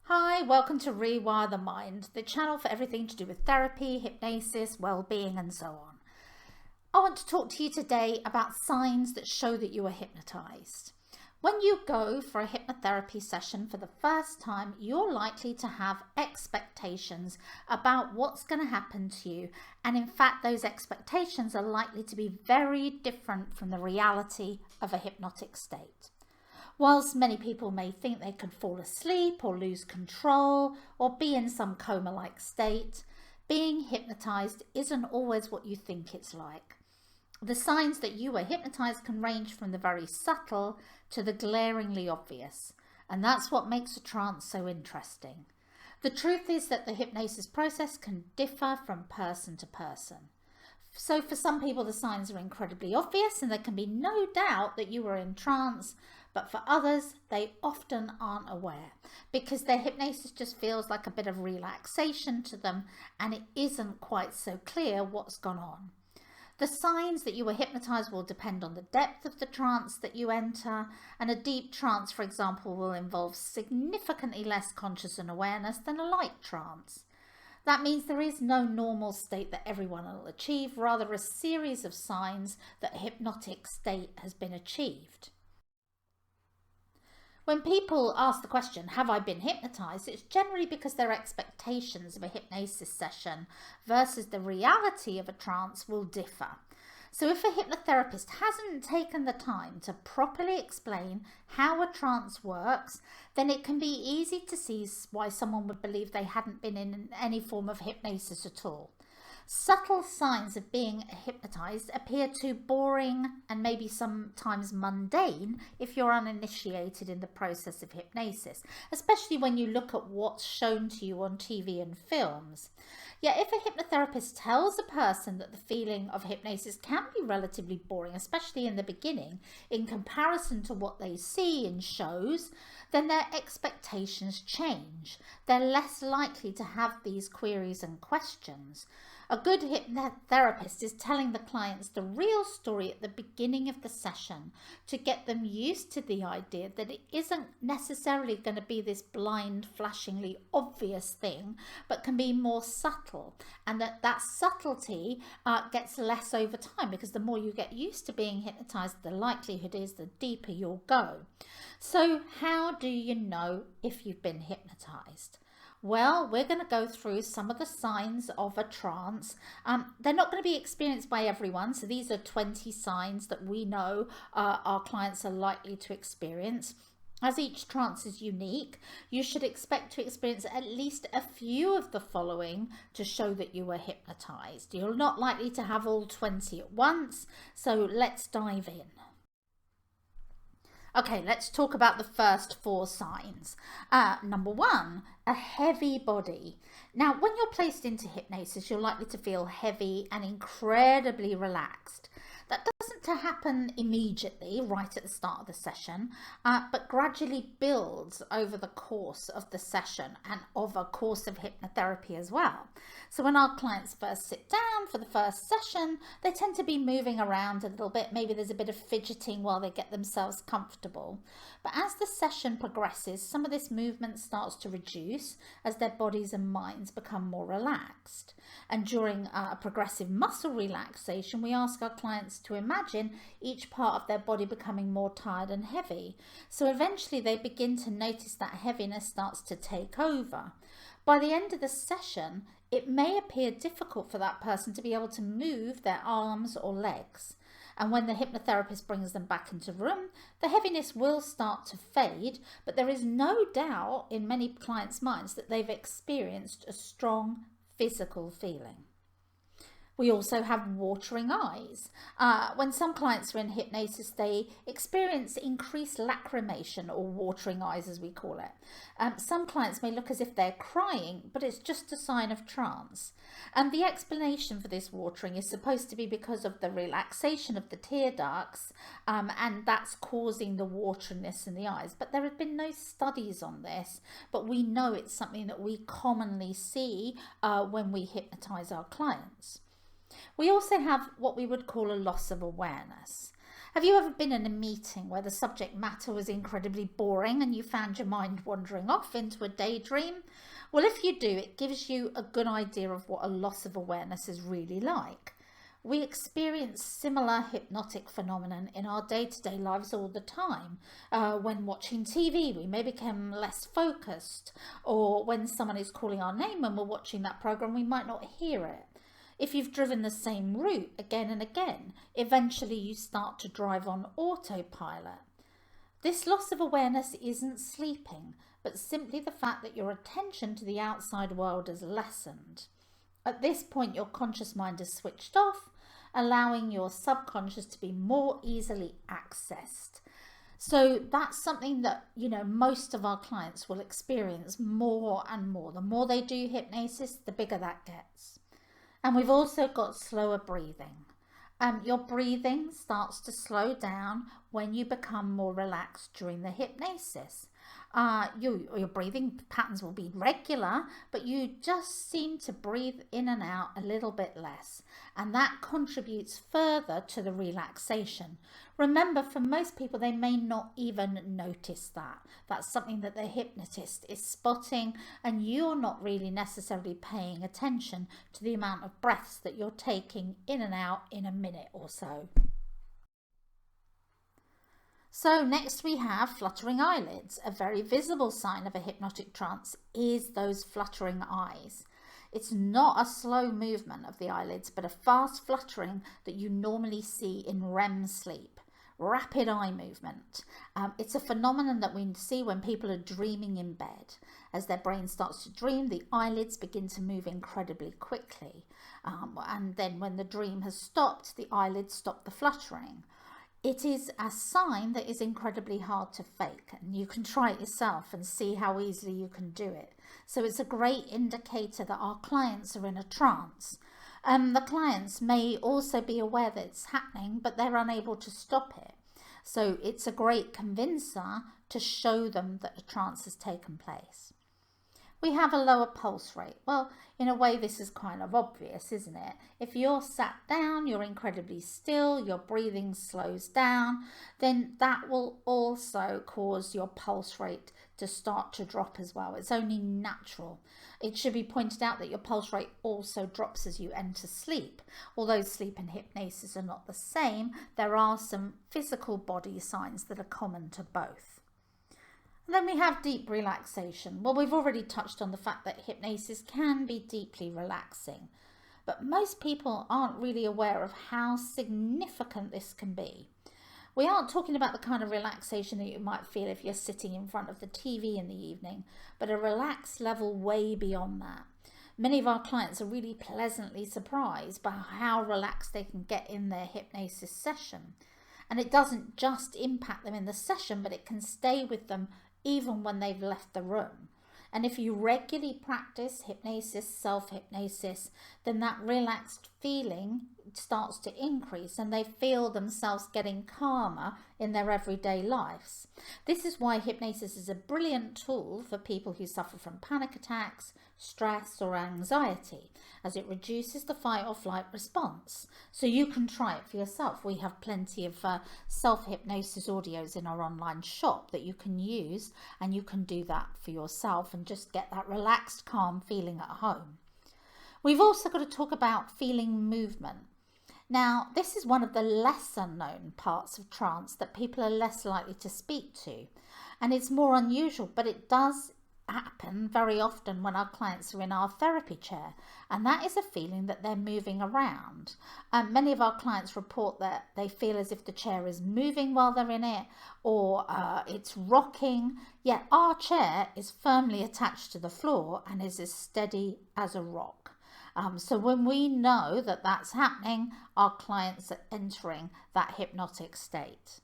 Hi, welcome to Rewire the Mind, the channel for everything to do with therapy, hypnosis, well-being and so on. I want to talk to you today about signs that show that you are hypnotized. When you go for a hypnotherapy session for the first time, you're likely to have expectations about what's going to happen to you. And in fact, those expectations are likely to be very different from the reality of a hypnotic state. Whilst many people may think they could fall asleep or lose control or be in some coma-like state, being hypnotized isn't always what you think it's like. The signs that you are hypnotized can range from the very subtle to the glaringly obvious, and that's what makes a trance so interesting. The truth is that the hypnosis process can differ from person to person. So for some people, the signs are incredibly obvious and there can be no doubt that you are in trance, but for others, they often aren't aware because their hypnosis just feels like a bit of relaxation to them and it isn't quite so clear what's gone on. The signs that you are hypnotized will depend on the depth of the trance that you enter, and a deep trance, for example, will involve significantly less conscious and awareness than a light trance. That means there is no normal state that everyone will achieve, rather a series of signs that a hypnotic state has been achieved. When people ask the question, have I been hypnotized? It's generally because their expectations of a hypnosis session versus the reality of a trance will differ. So if a hypnotherapist hasn't taken the time to properly explain how a trance works, then it can be easy to see why someone would believe they hadn't been in any form of hypnosis at all. Subtle signs of being hypnotized appear too boring and maybe sometimes mundane if you're uninitiated in the process of hypnosis, especially when you look at what's shown to you on TV and films. Yet if a hypnotherapist tells a person that the feeling of hypnosis can be relatively boring, especially in the beginning, in comparison to what they see in shows, then their expectations change. They're less likely to have these queries and questions. A good hypnotherapist is telling the clients the real story at the beginning of the session to get them used to the idea that it isn't necessarily going to be this blind, flashingly obvious thing, but can be more subtle, and that subtlety gets less over time because the more you get used to being hypnotized, the likelihood is the deeper you'll go. So how do you know if you've been hypnotized? Well, we're going to go through some of the signs of a trance. They're not going to be experienced by everyone. So these are 20 signs that we know our clients are likely to experience. As each trance is unique, you should expect to experience at least a few of the following to show that you were hypnotized. You're not likely to have all 20 at once. So let's dive in. Okay, let's talk about the first 4 signs. Number 1, a heavy body. Now, when you're placed into hypnosis, you're likely to feel heavy and incredibly relaxed. That doesn't happen immediately, right at the start of the session, but gradually builds over the course of the session and of a course of hypnotherapy as well. So when our clients first sit down for the first session, they tend to be moving around a little bit. Maybe there's a bit of fidgeting while they get themselves comfortable. But as the session progresses, some of this movement starts to reduce as their bodies and minds become more relaxed. And during a progressive muscle relaxation, we ask our clients to imagine each part of their body becoming more tired and heavy. So eventually they begin to notice that heaviness starts to take over. By the end of the session, it may appear difficult for that person to be able to move their arms or legs. And when the hypnotherapist brings them back into the room, the heaviness will start to fade, but there is no doubt in many clients' minds that they've experienced a strong physical feeling. We also have watering eyes. When some clients are in hypnosis, they experience increased lacrimation, or watering eyes as we call it. Some clients may look as if they're crying, but it's just a sign of trance. And the explanation for this watering is supposed to be because of the relaxation of the tear ducts, and that's causing the wateriness in the eyes. But there have been no studies on this, but we know it's something that we commonly see when we hypnotize our clients. We also have what we would call a loss of awareness. Have you ever been in a meeting where the subject matter was incredibly boring and you found your mind wandering off into a daydream? Well, if you do, it gives you a good idea of what a loss of awareness is really like. We experience similar hypnotic phenomenon in our day-to-day lives all the time. When watching TV, we may become less focused, or when someone is calling our name when we're watching that program, we might not hear it. If you've driven the same route again and again, eventually you start to drive on autopilot. This loss of awareness isn't sleeping, but simply the fact that your attention to the outside world has lessened. At this point, your conscious mind is switched off, allowing your subconscious to be more easily accessed. So that's something that, most of our clients will experience more and more. The more they do hypnosis, the bigger that gets. And we've also got slower breathing. Your breathing starts to slow down when you become more relaxed during the hypnosis. Your breathing patterns will be regular, but you just seem to breathe in and out a little bit less, and that contributes further to the relaxation. Remember, for most people, they may not even notice that. That's something that the hypnotist is spotting, and you're not really necessarily paying attention to the amount of breaths that you're taking in and out in a minute or so. So next we have fluttering eyelids. A very visible sign of a hypnotic trance is those fluttering eyes. It's not a slow movement of the eyelids, but a fast fluttering that you normally see in REM sleep. Rapid eye movement. It's a phenomenon that we see when people are dreaming in bed. As their brain starts to dream, the eyelids begin to move incredibly quickly. And then when the dream has stopped, the eyelids stop the fluttering. It is a sign that is incredibly hard to fake, and you can try it yourself and see how easily you can do it. So it's a great indicator that our clients are in a trance. The clients may also be aware that it's happening, but they're unable to stop it. So it's a great convincer to show them that a trance has taken place. We have a lower pulse rate. Well, in a way, this is kind of obvious, isn't it? If you're sat down, you're incredibly still, your breathing slows down, then that will also cause your pulse rate to start to drop as well. It's only natural. It should be pointed out that your pulse rate also drops as you enter sleep. Although sleep and hypnosis are not the same, there are some physical body signs that are common to both. And then we have deep relaxation. Well, we've already touched on the fact that hypnosis can be deeply relaxing, but most people aren't really aware of how significant this can be. We aren't talking about the kind of relaxation that you might feel if you're sitting in front of the TV in the evening, but a relaxed level way beyond that. Many of our clients are really pleasantly surprised by how relaxed they can get in their hypnosis session. And it doesn't just impact them in the session, but it can stay with them even when they've left the room. And if you regularly practice hypnosis, self-hypnosis, then that relaxed feeling starts to increase and they feel themselves getting calmer in their everyday lives. This is why hypnosis is a brilliant tool for people who suffer from panic attacks, stress or anxiety, as it reduces the fight or flight response. So you can try it for yourself. We have plenty of self-hypnosis audios in our online shop that you can use, and you can do that for yourself and just get that relaxed, calm feeling at home. We've also got to talk about feeling movement. Now, this is one of the lesser known parts of trance that people are less likely to speak to, and it's more unusual, but it does happen very often when our clients are in our therapy chair, and that is a feeling that they're moving around. Many of our clients report that they feel as if the chair is moving while they're in it, or it's rocking, yet our chair is firmly attached to the floor and is as steady as a rock. So when we know that that's happening, our clients are entering that hypnotic state.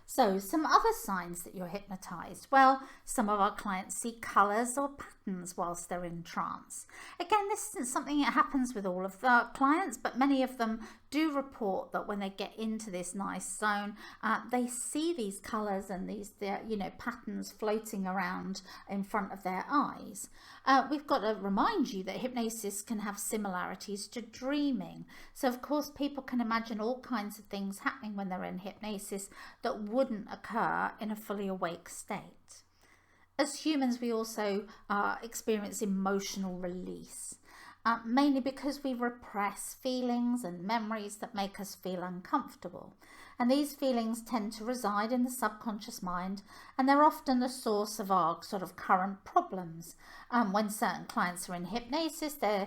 So some other signs that you're hypnotized. Well, some of our clients see colours or patterns whilst they're in trance. Again, this isn't something that happens with all of our clients, but many of them do report that when they get into this nice zone, they see these colours and these patterns floating around in front of their eyes. We've got to remind you that hypnosis can have similarities to dreaming. So of course people can imagine all kinds of things happening when they're in hypnosis that wouldn't occur in a fully awake state. As humans, we also experience emotional release, mainly because we repress feelings and memories that make us feel uncomfortable. And these feelings tend to reside in the subconscious mind, and they're often the source of our sort of current problems. When certain clients are in hypnosis, they're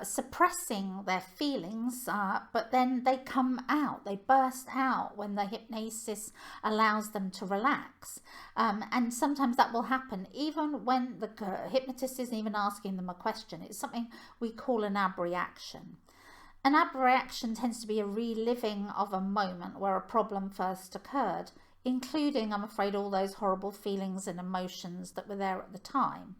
suppressing their feelings, but then they come out, they burst out when the hypnosis allows them to relax. And sometimes that will happen even when the hypnotist isn't even asking them a question. It's something we call an abreaction. An abreaction tends to be a reliving of a moment where a problem first occurred, including, I'm afraid, all those horrible feelings and emotions that were there at the time.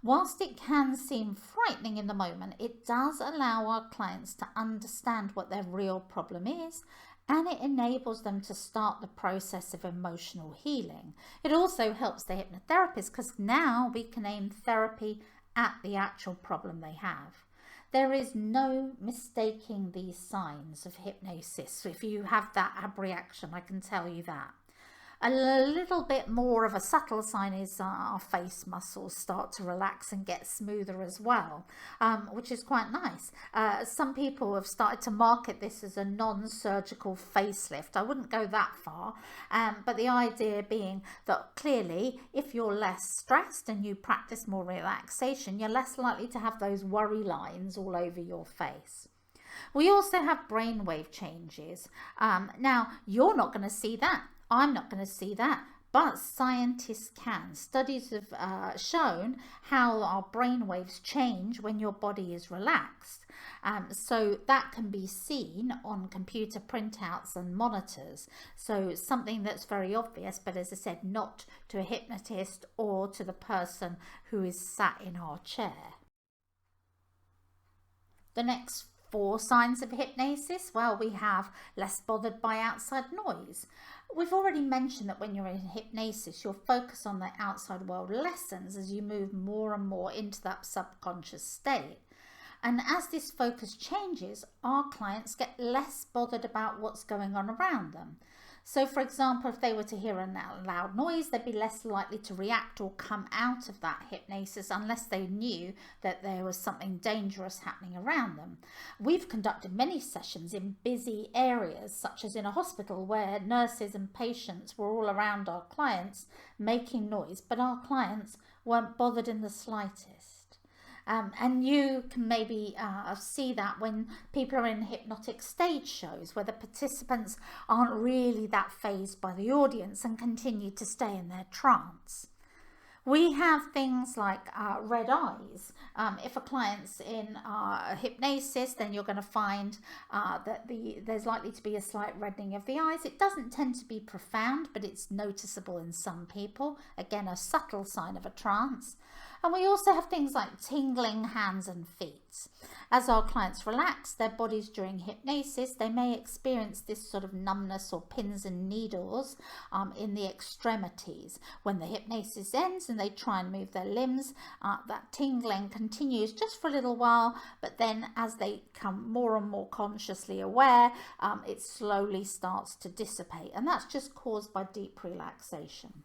Whilst it can seem frightening in the moment, it does allow our clients to understand what their real problem is, and it enables them to start the process of emotional healing. It also helps the hypnotherapist because now we can aim therapy at the actual problem they have. There is no mistaking these signs of hypnosis. If you have that abreaction, I can tell you that. A little bit more of a subtle sign is our face muscles start to relax and get smoother as well, which is quite nice. Some people have started to market this as a non-surgical facelift. I wouldn't go that far, but the idea being that clearly if you're less stressed and you practice more relaxation, you're less likely to have those worry lines all over your face. We also have brainwave changes. Now, you're not going to see that. I'm not going to see that, but scientists can. Studies have shown how our brain waves change when your body is relaxed. So that can be seen on computer printouts and monitors. So something that's very obvious, but as I said, not to a hypnotist or to the person who is sat in our chair. The next 4 signs of hypnosis, well, we have less bothered by outside noise. We've already mentioned that when you're in hypnosis, your focus on the outside world lessens as you move more and more into that subconscious state. And as this focus changes, our clients get less bothered about what's going on around them. So for example, if they were to hear a loud noise, they'd be less likely to react or come out of that hypnosis unless they knew that there was something dangerous happening around them. We've conducted many sessions in busy areas, such as in a hospital, where nurses and patients were all around our clients making noise, but our clients weren't bothered in the slightest. And you can maybe see that when people are in hypnotic stage shows where the participants aren't really that fazed by the audience and continue to stay in their trance. We have things like red eyes. If a client's in hypnosis, then you're going to find that there's likely to be a slight reddening of the eyes. It doesn't tend to be profound, but it's noticeable in some people. Again, a subtle sign of a trance. And we also have things like tingling hands and feet. As our clients relax their bodies during hypnosis, they may experience this sort of numbness or pins and needles in the extremities. When the hypnosis ends and they try and move their limbs, that tingling continues just for a little while, but then as they become more and more consciously aware, it slowly starts to dissipate, and that's just caused by deep relaxation.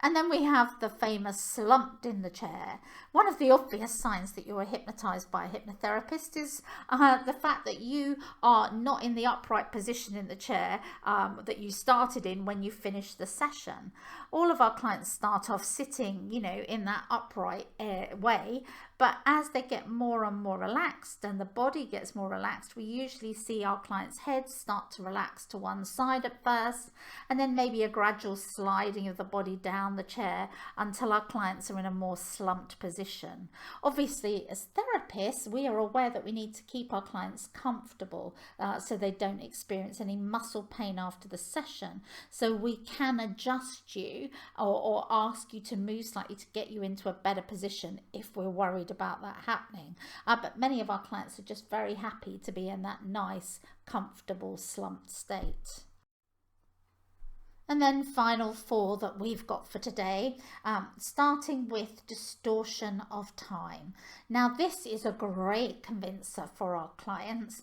And then we have the famous slumped in the chair. One of the obvious signs that you are hypnotized by a hypnotherapist is the fact that you are not in the upright position in the chair that you started in when you finished the session. All of our clients start off sitting, in that upright way, but as they get more and more relaxed and the body gets more relaxed, we usually see our clients' heads start to relax to one side at first, and then maybe a gradual sliding of the body down around the chair until our clients are in a more slumped position. Obviously, as therapists, we are aware that we need to keep our clients comfortable so they don't experience any muscle pain after the session. So we can adjust you or ask you to move slightly to get you into a better position if we're worried about that happening. But many of our clients are just very happy to be in that nice, comfortable, slumped state. And then final 4 that we've got for today, starting with distortion of time. Now this is a great convincer for our clients,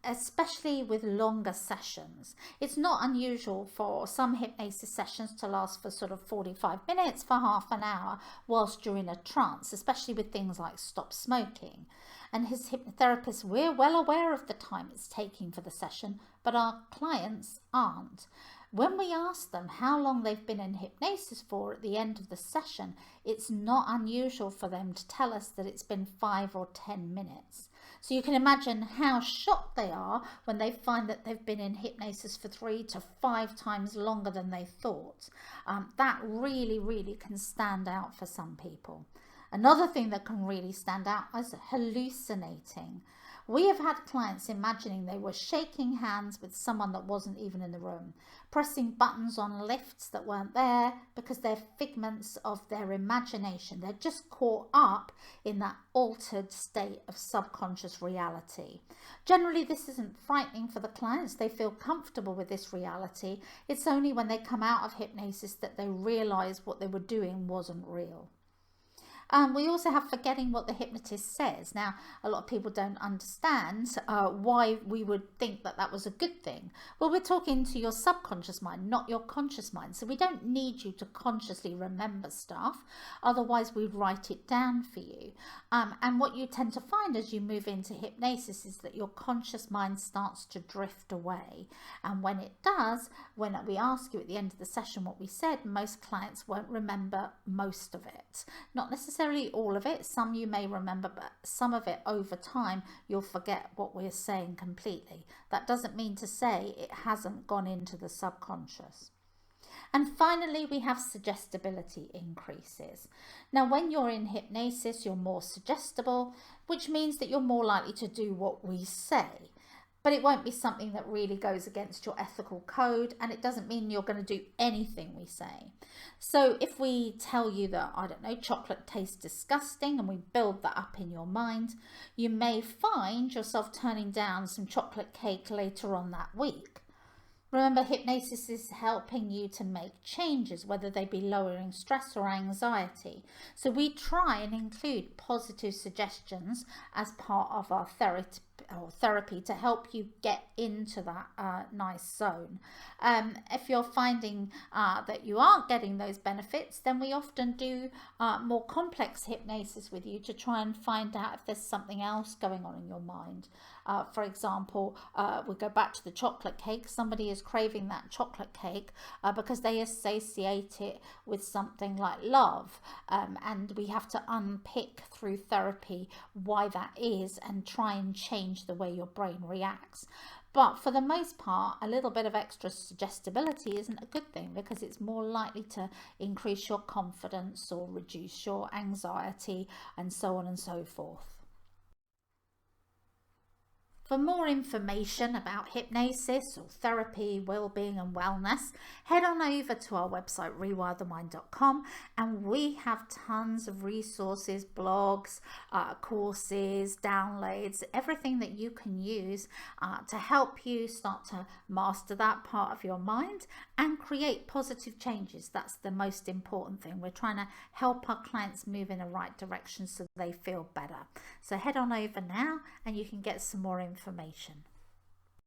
especially with longer sessions. It's not unusual for some hypnosis sessions to last for sort of 45 minutes, for half an hour, whilst you're in a trance, especially with things like stop smoking. And as hypnotherapists, we're well aware of the time it's taking for the session, but our clients aren't. When we ask them how long they've been in hypnosis for at the end of the session, it's not unusual for them to tell us that it's been 5 or 10 minutes. So you can imagine how shocked they are when they find that they've been in hypnosis for 3 to 5 times longer than they thought. That really can stand out for some people. Another thing that can really stand out is hallucinating. We have had clients imagining they were shaking hands with someone that wasn't even in the room, pressing buttons on lifts that weren't there because they're figments of their imagination. They're just caught up in that altered state of subconscious reality. Generally, this isn't frightening for the clients. They feel comfortable with this reality. It's only when they come out of hypnosis that they realize what they were doing wasn't real. We also have forgetting what the hypnotist says. Now, a lot of people don't understand why we would think that that was a good thing. Well, we're talking to your subconscious mind, not your conscious mind. So we don't need you to consciously remember stuff. Otherwise, we'd write it down for you. And what you tend to find as you move into hypnosis is that your conscious mind starts to drift away. And when it does, when we ask you at the end of the session what we said, most clients won't remember most of it. Not necessarily all of it. Some you may remember, but some of it over time you'll forget what we're saying completely. That doesn't mean to say it hasn't gone into the subconscious. And finally, we have suggestibility increases. Now, when you're in hypnosis, you're more suggestible, which means that you're more likely to do what we say. But it won't be something that really goes against your ethical code, and it doesn't mean you're going to do anything we say. So if we tell you that, I don't know, chocolate tastes disgusting, and we build that up in your mind, you may find yourself turning down some chocolate cake later on that week. Remember, hypnosis is helping you to make changes, whether they be lowering stress or anxiety. So we try and include positive suggestions as part of our therapy to help you get into that nice zone. If you're finding that you aren't getting those benefits, then we often do more complex hypnosis with you to try and find out if there's something else going on in your mind. For example, we go back to the chocolate cake. Somebody is craving that chocolate cake because they associate it with something like love, and we have to unpick through therapy why that is and try and change the way your brain reacts. But for the most part, a little bit of extra suggestibility isn't a good thing because it's more likely to increase your confidence or reduce your anxiety and so on and so forth. For more information about hypnosis or therapy, well-being and wellness, head on over to our website rewirethemind.com, and we have tons of resources, blogs, courses, downloads, everything that you can use to help you start to master that part of your mind and create positive changes. That's the most important thing. We're trying to help our clients move in the right direction so they feel better. So head on over now and you can get some more information.